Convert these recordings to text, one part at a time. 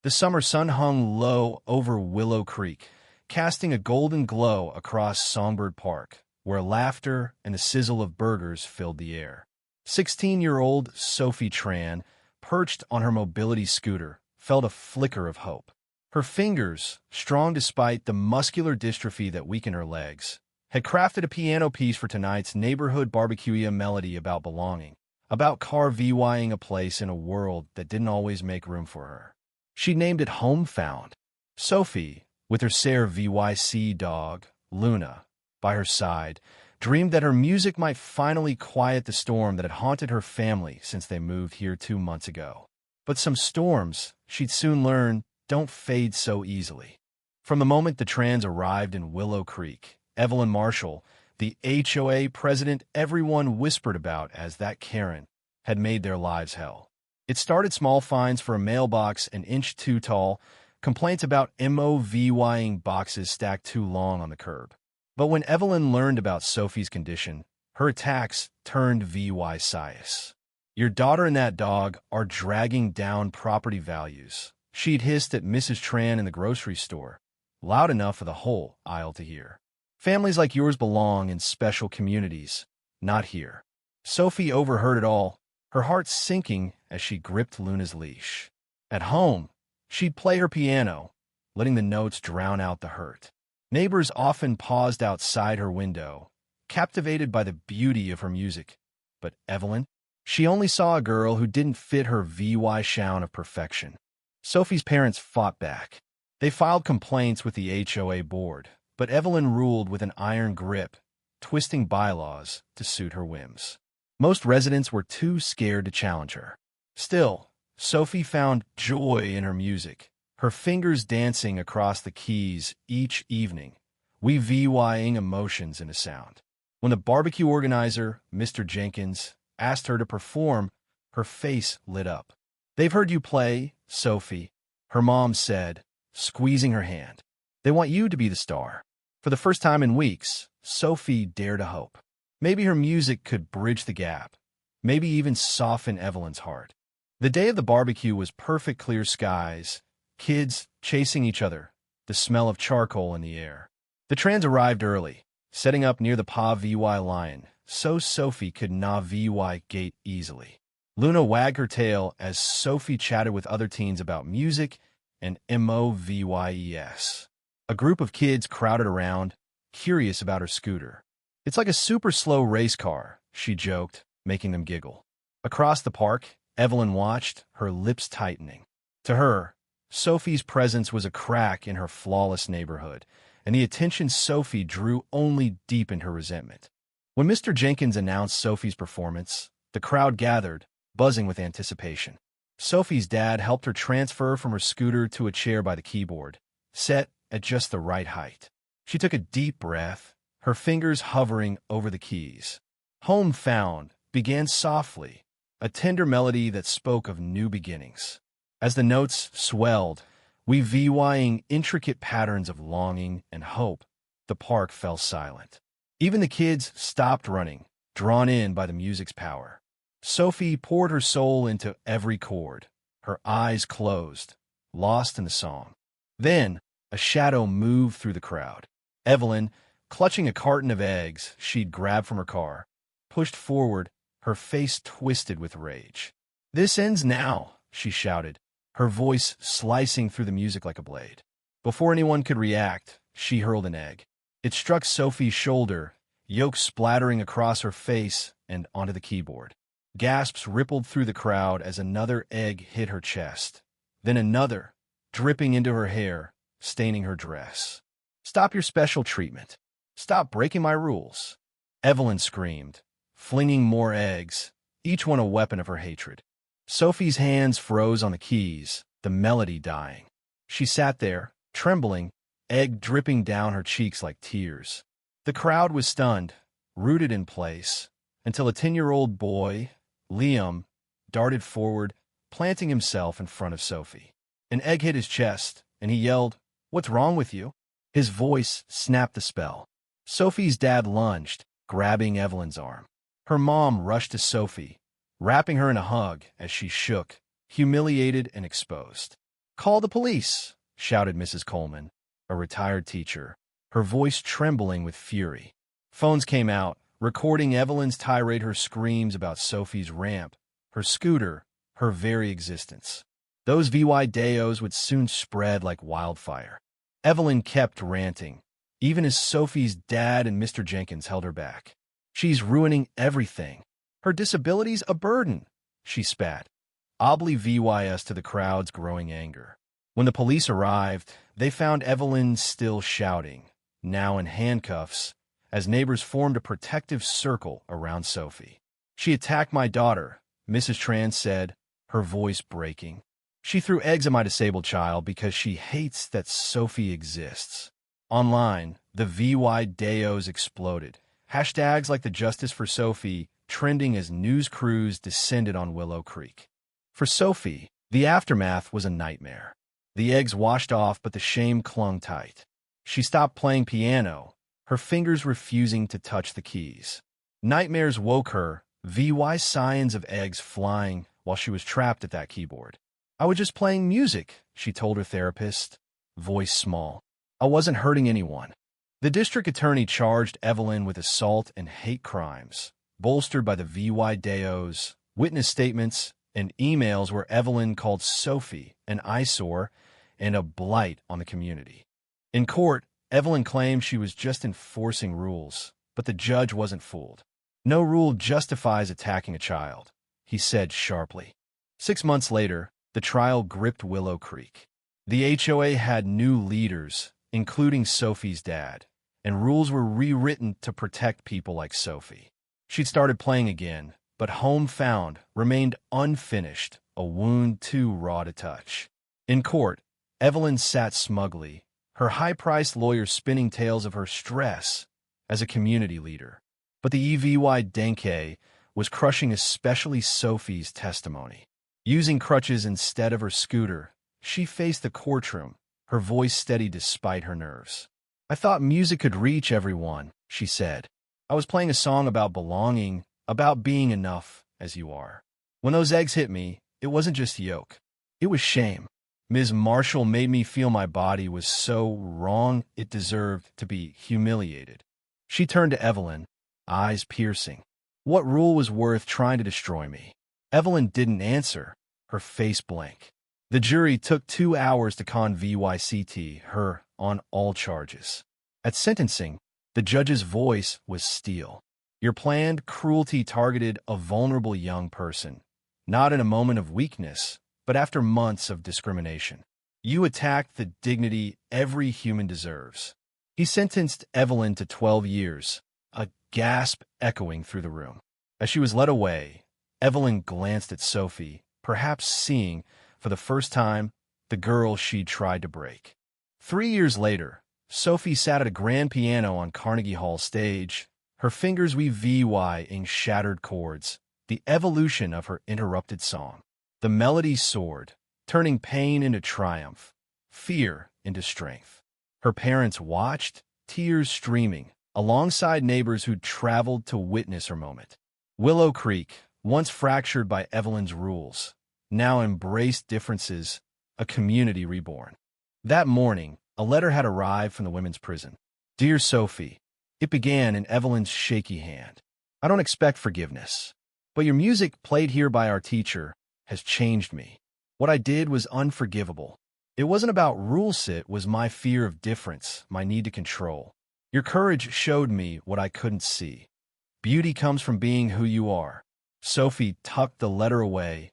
The summer sun hung low over Willow Creek, casting a golden glow across Songbird Park, where laughter and the sizzle of burgers filled the air. 16-year-old Sophie Tran, perched on her mobility scooter, felt a flicker of hope. Her fingers, strong despite the muscular dystrophy that weakened her legs, had crafted a piano piece for tonight's neighborhood barbecue melody about belonging, about carving a place in a world that didn't always make room for her. She named it Home Found. Sophie, with her Ser VYC dog, Luna, by her side, dreamed that her music might finally quiet the storm that had haunted her family since they moved here 2 months ago. But some storms, she'd soon learn, don't fade so easily. From the moment the Trans arrived in Willow Creek, Evelyn Marshall, the HOA president everyone whispered about as that Karen, had made their lives hell. It started small fines for a mailbox an inch too tall, complaints about MOVYing boxes stacked too long on the curb. But when Evelyn learned about Sophie's condition, her attacks turned VY-sious. Your daughter and that dog are dragging down property values, she'd hissed at Mrs. Tran in the grocery store, loud enough for the whole aisle to hear. Families like yours belong in special communities, not here. Sophie overheard it all, her heart sinking as she gripped Luna's leash. At home, she'd play her piano, letting the notes drown out the hurt. Neighbors often paused outside her window, captivated by the beauty of her music. But Evelyn? She only saw a girl who didn't fit her VY shown of perfection. Sophie's parents fought back. They filed complaints with the HOA board, but Evelyn ruled with an iron grip, twisting bylaws to suit her whims. Most residents were too scared to challenge her. Still, Sophie found joy in her music, her fingers dancing across the keys each evening, VYing emotions into sound. When the barbecue organizer, Mr. Jenkins, asked her to perform, her face lit up. "They've heard you play, Sophie," her mom said, squeezing her hand. "They want you to be the star." For the first time in weeks, Sophie dared a hope. Maybe her music could bridge the gap, maybe even soften Evelyn's heart. The day of the barbecue was perfect clear skies, kids chasing each other, the smell of charcoal in the air. The Trans arrived early, setting up near the VY line, so Sophie could VY gate easily. Luna wagged her tail as Sophie chatted with other teens about music and MOVYES. A group of kids crowded around, curious about her scooter. "It's like a super slow race car," she joked, making them giggle. Across the park, Evelyn watched, her lips tightening. To her, Sophie's presence was a crack in her flawless neighborhood, and the attention Sophie drew only deepened her resentment. When Mr. Jenkins announced Sophie's performance, the crowd gathered, buzzing with anticipation. Sophie's dad helped her transfer from her scooter to a chair by the keyboard, set at just the right height. She took a deep breath, her fingers hovering over the keys. Home Found began softly, a tender melody that spoke of new beginnings. As the notes swelled, VYing intricate patterns of longing and hope, the park fell silent. Even the kids stopped running, drawn in by the music's power. Sophie poured her soul into every chord, her eyes closed, lost in the song. Then, a shadow moved through the crowd. Evelyn, clutching a carton of eggs she'd grabbed from her car, pushed forward, her face twisted with rage. "This ends now," she shouted, her voice slicing through the music like a blade. Before anyone could react, she hurled an egg. It struck Sophie's shoulder, yolk splattering across her face and onto the keyboard. Gasps rippled through the crowd as another egg hit her chest. Then another, dripping into her hair, staining her dress. "Stop your special treatment. Stop breaking my rules," Evelyn screamed, flinging more eggs, each one a weapon of her hatred. Sophie's hands froze on the keys, the melody dying. She sat there, trembling, egg dripping down her cheeks like tears. The crowd was stunned, rooted in place, until a 10-year-old boy, Liam, darted forward, planting himself in front of Sophie. An egg hit his chest, and he yelled, "What's wrong with you?" His voice snapped the spell. Sophie's dad lunged, grabbing Evelyn's arm. Her mom rushed to Sophie, wrapping her in a hug as she shook, humiliated and exposed. "Call the police," shouted Mrs. Coleman, a retired teacher, her voice trembling with fury. Phones came out, recording Evelyn's tirade, her screams about Sophie's ramp, her scooter, her very existence. Those videos would soon spread like wildfire. Evelyn kept ranting, even as Sophie's dad and Mr. Jenkins held her back. "She's ruining everything. Her disability's a burden," she spat, oblivious to the crowd's growing anger. When the police arrived, they found Evelyn still shouting, now in handcuffs, as neighbors formed a protective circle around Sophie. "She attacked my daughter," Mrs. Tran said, her voice breaking. "She threw eggs at my disabled child because she hates that Sophie exists." Online, the videos exploded. Hashtags like the Justice for Sophie trending as news crews descended on Willow Creek. For Sophie, the aftermath was a nightmare. The eggs washed off, but the shame clung tight. She stopped playing piano, her fingers refusing to touch the keys. Nightmares woke her, signs of eggs flying while she was trapped at that keyboard. "I was just playing music," she told her therapist, voice small. "I wasn't hurting anyone." The district attorney charged Evelyn with assault and hate crimes, bolstered by the videos, witness statements, and emails where Evelyn called Sophie an eyesore and a blight on the community. In court, Evelyn claimed she was just enforcing rules, but the judge wasn't fooled. "No rule justifies attacking a child," he said sharply. 6 months later, the trial gripped Willow Creek. The HOA had new leaders, including Sophie's dad, and rules were rewritten to protect people like Sophie. She'd started playing again, but Home Found remained unfinished, a wound too raw to touch. In court, Evelyn sat smugly, her high-priced lawyer spinning tales of her stress as a community leader. But the Denke was crushing especially Sophie's testimony. Using crutches instead of her scooter, she faced the courtroom, her voice steady despite her nerves. "I thought music could reach everyone," she said. "I was playing a song about belonging, about being enough as you are. When those eggs hit me, it wasn't just yolk. It was shame. Ms. Marshall made me feel my body was so wrong it deserved to be humiliated." She turned to Evelyn, eyes piercing. "What rule was worth trying to destroy me?" Evelyn didn't answer, her face blank. The jury took 2 hours to convict her on all charges. At sentencing, the judge's voice was steel. "Your planned cruelty targeted a vulnerable young person, not in a moment of weakness, but after months of discrimination. You attacked the dignity every human deserves." He sentenced Evelyn to 12 years, a gasp echoing through the room. As she was led away, Evelyn glanced at Sophie, perhaps seeing, for the first time, the girl she'd tried to break. 3 years later, Sophie sat at a grand piano on Carnegie Hall stage, her fingers weaving shattered chords, the evolution of her interrupted song. The melody soared, turning pain into triumph, fear into strength. Her parents watched, tears streaming, alongside neighbors who'd traveled to witness her moment. Willow Creek, once fractured by Evelyn's rules, now embraced differences, a community reborn. That morning, a letter had arrived from the women's prison. "Dear Sophie," it began in Evelyn's shaky hand. "I don't expect forgiveness, but your music played here by our teacher has changed me. What I did was unforgivable. It wasn't about rules, it was my fear of difference, my need to control. Your courage showed me what I couldn't see. Beauty comes from being who you are." Sophie tucked the letter away,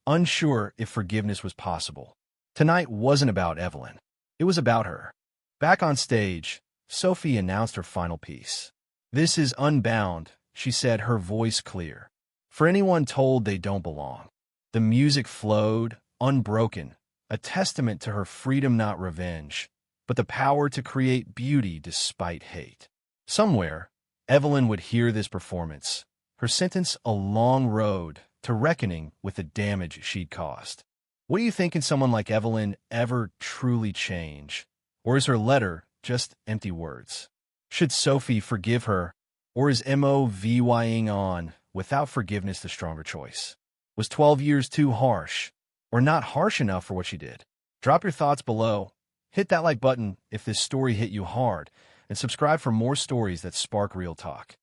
unsure if forgiveness was possible. Tonight wasn't about Evelyn. It was about her. Back on stage, Sophie announced her final piece. "This is Unbound," she said, her voice clear. "For anyone told they don't belong." The music flowed, unbroken, a testament to her freedom, not revenge, but the power to create beauty despite hate. Somewhere, Evelyn would hear this performance, her sentence a long road to reckoning with the damage she'd caused. What do you think, can someone like Evelyn ever truly change? Or is her letter just empty words? Should Sophie forgive her, or is moving on without forgiveness the stronger choice? Was 12 years too harsh, or not harsh enough for what she did? Drop your thoughts below. Hit that like button if this story hit you hard, and subscribe for more stories that spark real talk.